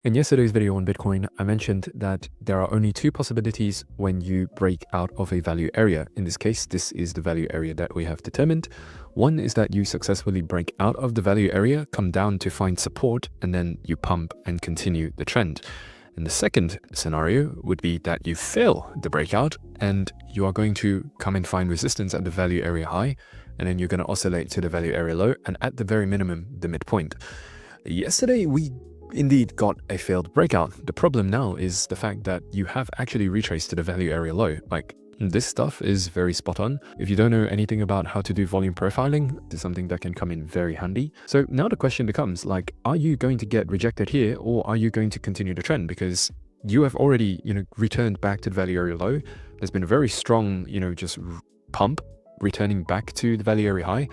In yesterday's video on Bitcoin, I mentioned that there are only two possibilities when you break out of a value area. In this case, this is the value area that we have determined. One is that you successfully break out of the value area, come down to find support, and then you pump and continue the trend. And the second scenario would be that you fail the breakout and you are going to come and find resistance at the value area high, and then you're going to oscillate to the value area low, and at the very minimum, the midpoint. Yesterday, we indeed got a failed breakout. The problem now is the fact that you have actually retraced to the value area low. Like, this stuff is very spot on. If you don't know anything about how to do volume profiling, this is something that can come in very handy. So now the question becomes, like, are you going to get rejected here, or are you going to continue the trend? Because you have already, returned back to the value area low. There's been a very strong, just pump returning back to the value area high.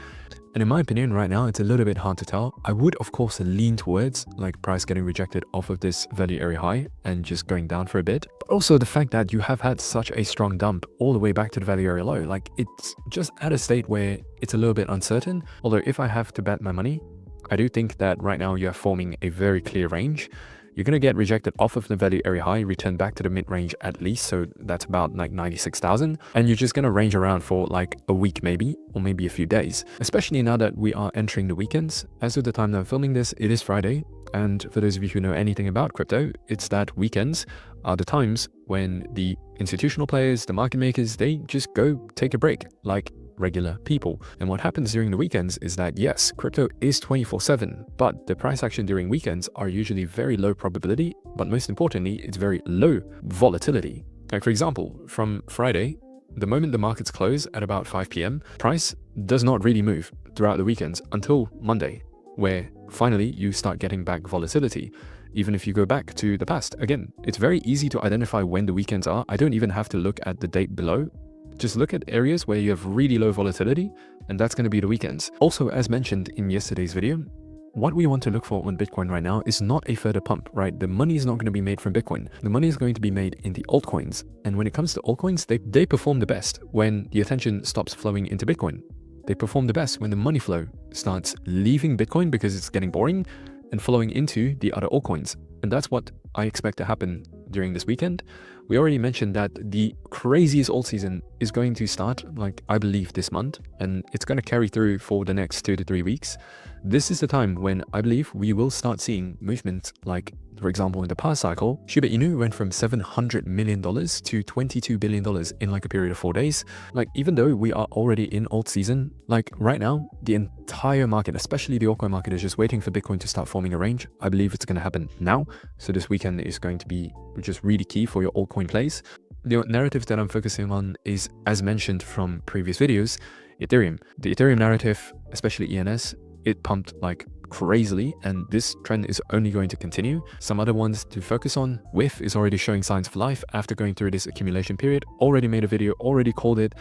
And in my opinion, right now, it's a little bit hard to tell. I would, of course, lean towards like price getting rejected off of this value area high and just going down for a bit. But also the fact that you have had such a strong dump all the way back to the value area low, like it's just at a state where it's a little bit uncertain. Although if I have to bet my money, I do think that right now you're forming a very clear range. You're going to get rejected off of the value area high, return back to the mid-range at least, so that's about like 96,000, and you're just going to range around for like a week maybe, or maybe a few days, especially now that we are entering the weekends. As of the time that I'm filming this, it is Friday, and for those of you who know anything about crypto, it's that weekends are the times when the institutional players, the market makers, they just go take a break like regular people. And what happens during the weekends is that, yes, crypto is 24/7, but the price action during weekends are usually very low probability, but most importantly, it's very low volatility. Like for example, from Friday, the moment the markets close at about 5 p.m, price does not really move throughout the weekends until Monday, where finally you start getting back volatility. Even if you go back to the past, again, it's very easy to identify when the weekends are. I don't even have to look at the date below. Just look at areas where you have really low volatility, and that's going to be the weekends. Also, as mentioned in yesterday's video, what we want to look for on Bitcoin right now is not a further pump, right? The money is not going to be made from Bitcoin. The money is going to be made in the altcoins. And when it comes to altcoins, they perform the best when the attention stops flowing into Bitcoin. They perform the best when the money flow starts leaving Bitcoin because it's getting boring and flowing into the other altcoins. And that's what I expect to happen during this weekend. We already mentioned that the craziest alt season is going to start, like I believe, this month, and it's going to carry through for the next 2 to 3 weeks. This is the time when I believe we will start seeing movements like, for example, in the past cycle, Shiba Inu went from $700 million to $22 billion in like a period of 4 days. Like, even though we are already in alt season, like right now, the entire market, especially the altcoin market, is just waiting for Bitcoin to start forming a range. I believe it's going to happen now. So this weekend is going to be just really key for your altcoin plays. The narrative that I'm focusing on is, as mentioned from previous videos, Ethereum. The Ethereum narrative, especially ENS, it pumped like crazily, and this trend is only going to continue. Some other ones to focus on, WIF is already showing signs of life after going through this accumulation period. Already made a video, already called it,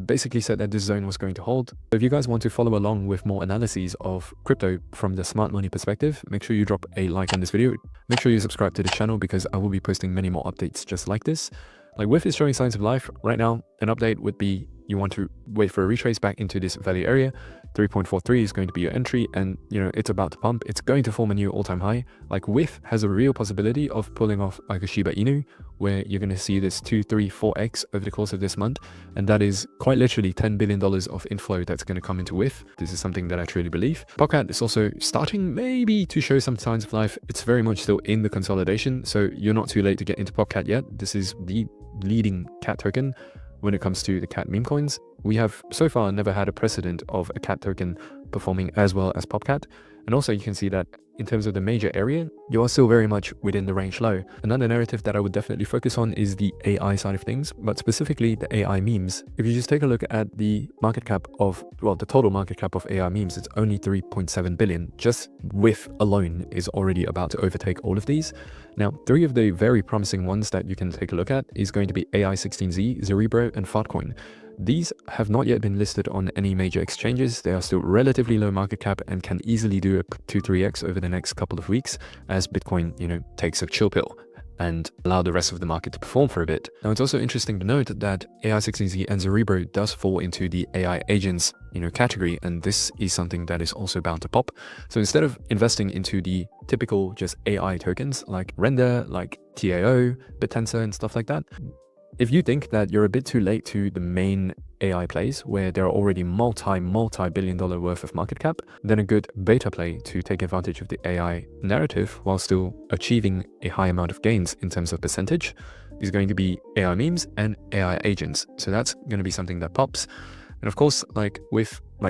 basically said that this zone was going to hold. So if you guys want to follow along with more analyses of crypto from the smart money perspective, make sure you drop a like on this video. Make sure you subscribe to the channel because I will be posting many more updates just like this. Like, WIF is showing signs of life right now. An update would be you want to wait for a retrace back into this value area. 3.43 is going to be your entry, and it's about to pump. It's going to form a new all-time high. Like, WIF has a real possibility of pulling off like a Shiba Inu, where you're going to see this 2, 3, 4x over the course of this month, and that is quite literally $10 billion of inflow that's going to come into WIF. This is something that I truly believe. Popcat is also starting maybe to show some signs of life. It's very much still in the consolidation, so you're not too late to get into Popcat yet. This is the leading cat token when it comes to the cat meme coins. We have so far never had a precedent of a cat token performing as well as Popcat. And also you can see that in terms of the major area, you are still very much within the range low. Another narrative that I would definitely focus on is the AI side of things, but specifically the AI memes. If you just take a look at the market cap of, well, the total market cap of AI memes, it's only 3.7 billion. Just WIF alone is already about to overtake all of these. Now, 3 of the very promising ones that you can take a look at is going to be AI16Z, Cerebro, and Fartcoin. These have not yet been listed on any major exchanges. They are still relatively low market cap and can easily do a 2-3x over the next couple of weeks as Bitcoin, takes a chill pill. and allow the rest of the market to perform for a bit. Now, it's also interesting to note that AI16Z and Cerebro does fall into the AI agents, category, and this is something that is also bound to pop. So instead of investing into the typical just AI tokens like Render, like TAO, BitTensor and stuff like that, if you think that you're a bit too late to the main AI plays where there are already multi-billion dollar worth of market cap, then a good beta play to take advantage of the AI narrative while still achieving a high amount of gains in terms of percentage is going to be AI memes and AI agents. So that's going to be something that pops. And of course,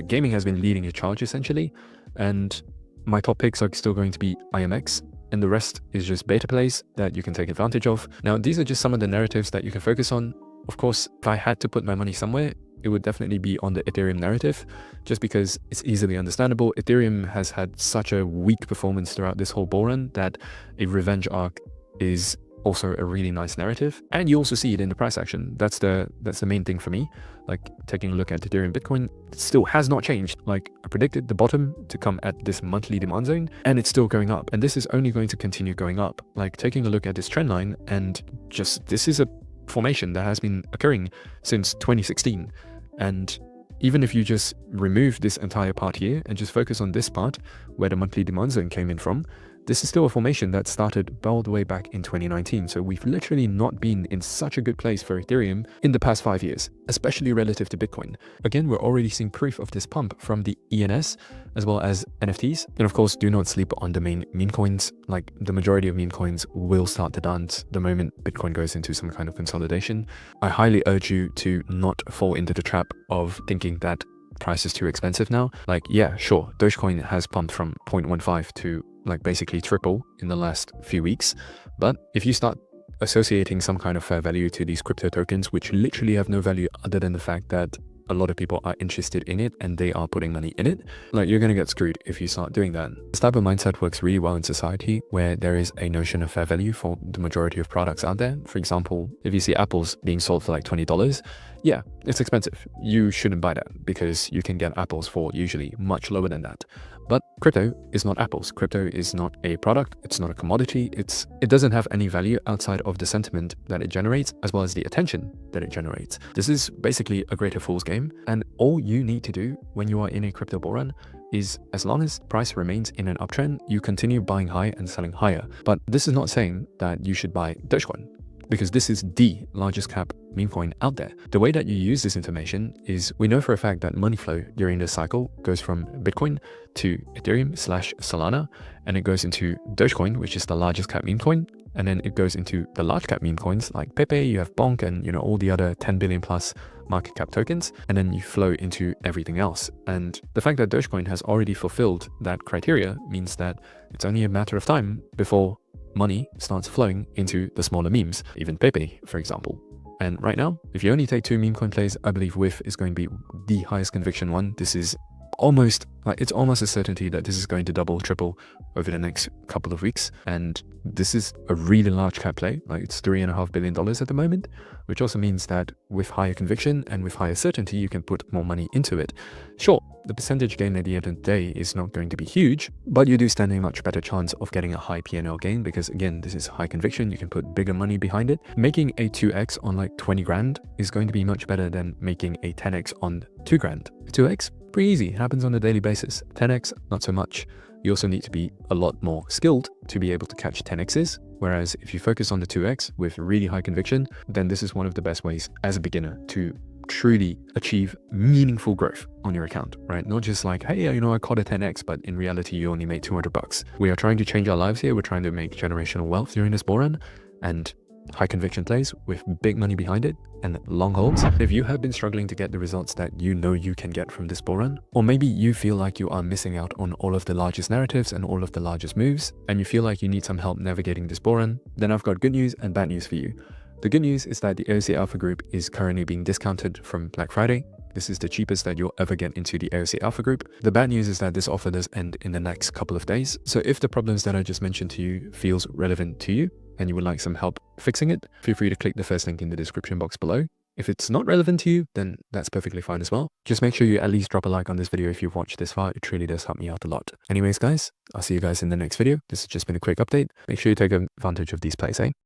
gaming has been leading the charge essentially, and my top picks are still going to be IMX, and the rest is just beta plays that you can take advantage of. Now, these are just some of the narratives that you can focus on. Of course, if I had to put my money somewhere, it would definitely be on the Ethereum narrative, just because it's easily understandable. Ethereum has had such a weak performance throughout this whole bull run that a revenge arc is also a really nice narrative, and you also see it in the price action. That's the main thing for me. Like, taking a look at Ethereum Bitcoin, it still has not changed. Like, I predicted the bottom to come at this monthly demand zone, and it's still going up, and this is only going to continue going up. Like, taking a look at this trend line, and just this is a formation that has been occurring since 2016, and even if you just remove this entire part here and just focus on this part where the monthly demand zone came in from, this is still a formation that started all the way back in 2019. So we've literally not been in such a good place for Ethereum in the past 5 years, especially relative to Bitcoin. Again, we're already seeing proof of this pump from the ENS as well as NFTs. And of course, do not sleep on the main meme coins. Like, the majority of meme coins will start to dance the moment Bitcoin goes into some kind of consolidation. I highly urge you to not fall into the trap of thinking that price is too expensive now. Like, yeah, sure, Dogecoin has pumped from 0.15 to basically triple in the last few weeks. But if you start associating some kind of fair value to these crypto tokens, which literally have no value other than the fact that a lot of people are interested in it and they are putting money in it, you're going to get screwed if you start doing that. This type of mindset works really well in society where there is a notion of fair value for the majority of products out there. For example, if you see apples being sold for $20, yeah, it's expensive. You shouldn't buy that because you can get apples for usually much lower than that. But crypto is not apples. Crypto is not a product. It's not a commodity. It doesn't have any value outside of the sentiment that it generates as well as the attention that it generates. This is basically a greater fool's game. And all you need to do when you are in a crypto bull run is, as long as price remains in an uptrend, you continue buying high and selling higher. But this is not saying that you should buy Dogecoin, because this is the largest cap meme coin out there. The way that you use this information is, we know for a fact that money flow during this cycle goes from Bitcoin to Ethereum/Solana, and it goes into Dogecoin, which is the largest cap meme coin, and then it goes into the large cap meme coins like Pepe, you have Bonk, and all the other 10 billion plus market cap tokens, and then you flow into everything else. And the fact that Dogecoin has already fulfilled that criteria means that it's only a matter of time before money starts flowing into the smaller memes, even Pepe, for example. And right now, if you only take 2 meme coin plays, I believe WIF is going to be the highest conviction one. This is almost it's almost a certainty that this is going to double, triple over the next couple of weeks. And this is a really large cap play. It's $3.5 billion at the moment, which also means that with higher conviction and with higher certainty, you can put more money into it. Sure, the percentage gain at the end of the day is not going to be huge, but you do stand a much better chance of getting a high P&L gain because, again, this is high conviction. You can put bigger money behind it. Making a 2x on 20 grand is going to be much better than making a 10x on 2 grand. 2x, pretty easy, happens on a daily basis. 10x, not so much. You also need to be a lot more skilled to be able to catch 10x's. Whereas if you focus on the 2x with really high conviction, then this is one of the best ways as a beginner to truly achieve meaningful growth on your account, right? Not just hey, I caught a 10x, but in reality, you only made $200. We are trying to change our lives here. We're trying to make generational wealth during this bull run, and high conviction plays with big money behind it and long holds. If you have been struggling to get the results that you can get from this bull run, or maybe you feel like you are missing out on all of the largest narratives and all of the largest moves, and you feel like you need some help navigating this bull run, then I've got good news and bad news for you. The good news is that the AOC Alpha Group is currently being discounted from Black Friday. This is the cheapest that you'll ever get into the AOC Alpha Group. The bad news is that this offer does end in the next couple of days. So if the problems that I just mentioned to you feels relevant to you and you would like some help fixing it, feel free to click the first link in the description box below. If it's not relevant to you, then that's perfectly fine as well. Just make sure you at least drop a like on this video if you've watched this far. It truly does help me out a lot. Anyways, guys, I'll see you guys in the next video. This has just been a quick update. Make sure you take advantage of these plays, eh?